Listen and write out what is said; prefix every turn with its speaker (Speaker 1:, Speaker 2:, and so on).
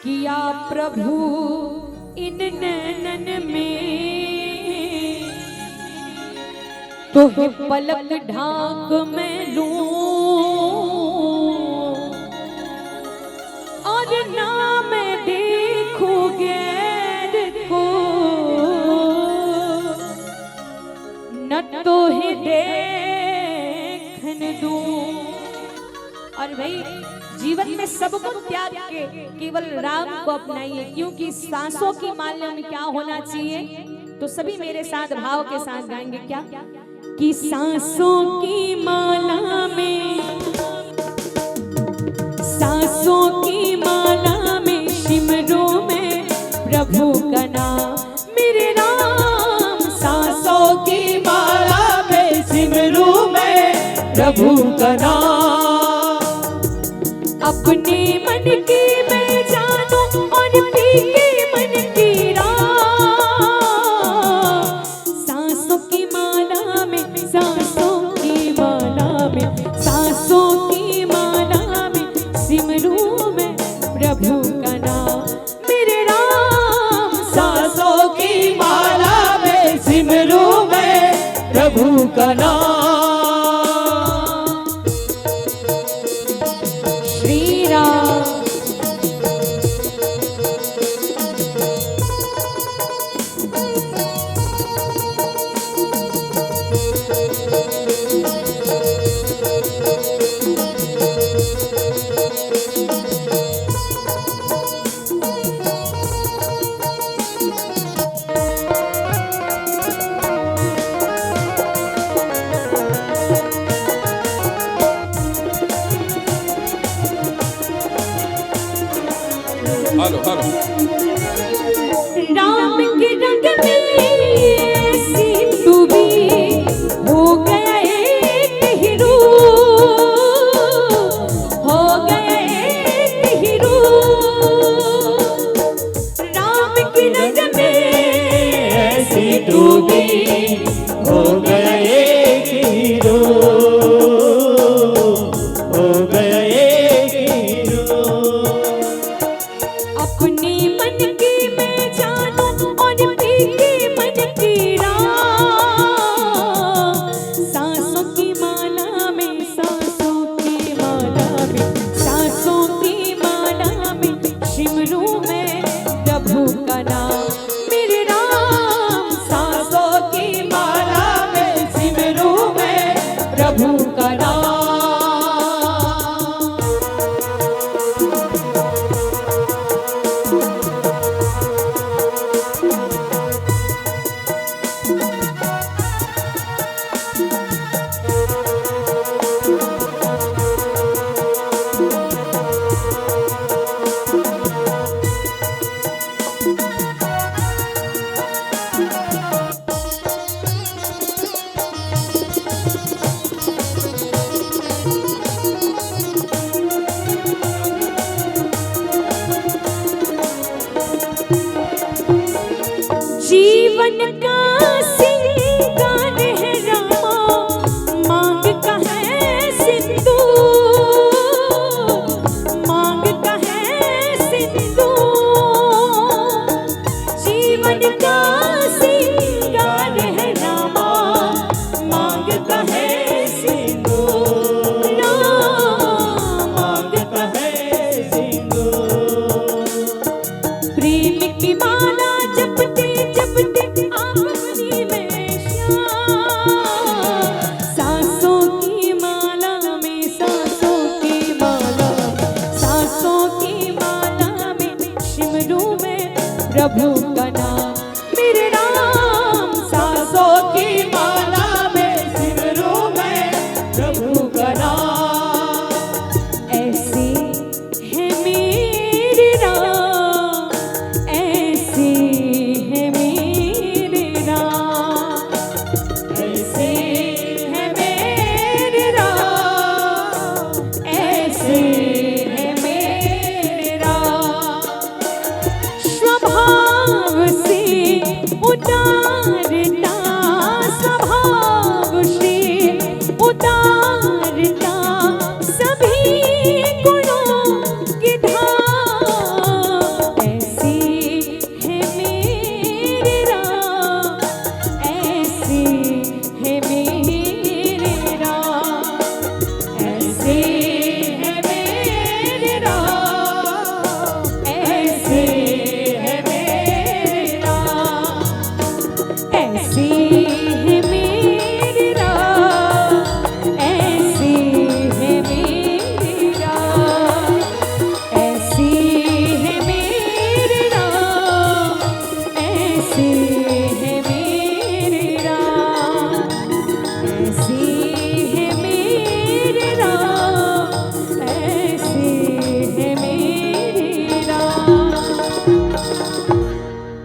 Speaker 1: किया प्रभु इन नैनन में, तो पलक ढाक मैं लूं और ना मैं देखूं गैर को, न तो ही देखने दूं। और भाई जीवन में सब कुछ त्याग के केवल राम को अपनाइए, क्योंकि सांसों की माला में क्या होना चाहिए। तो सभी मेरे साथ भाव के साथ गाएंगे क्या, कि सांसों की माला में, सांसों की माला में सिमरो में प्रभु का नाम मेरे राम। सांसों की माला में सिमरो में प्रभु का नाम। अपने मन की मैं जानूं और पी के मन की राह, सांसों की माला में, सांसों की माला में, सांसों की माला में सिमरूं मैं प्रभु का नाम मेरे राम। सांसों की माला में सिमरूं मैं प्रभु का नाम।
Speaker 2: Hello hello.
Speaker 1: राम के रंग में ऐसी तू भी हो गया एक हीरो, हो गया एक हीरो। राम के रंग में ऐसी तू भी हो गया एक हीरो, हो गया एक हीरो। अपने मन की मैं जानूं और पी के मन की राह, सांसों की माला में, सांसों की माला में, सांसों की माला में सिमरूं मैं प्रभु का नाम मेरे राम। सांसों की माला में सिमरूं मैं प्रभु का नाम। जीवन का सिंगार है रामा, मांग का है सिंधु, मांग का है सिंधु। जीवन का सिंगार है रामा, मांग का है सिंधु, मांग का है सिंधु। प्रेम की माला जपते जपते आप बनी में श्याम। सांसों की माला में, सांसों की माला, सांसों की माला में सिमरूं मैं प्रभु का नाम मेरे राम। सांसों की माला में सिमरूं मैं प्रभु का नाम। ऐसे है मेरे राम, ऐसे है मेरे राम, ऐसे है मेरे राम, ऐसे है मेरे राम। स्वभाव से उतारता, स्वभाव से उतारता सभी गुणों की धार। से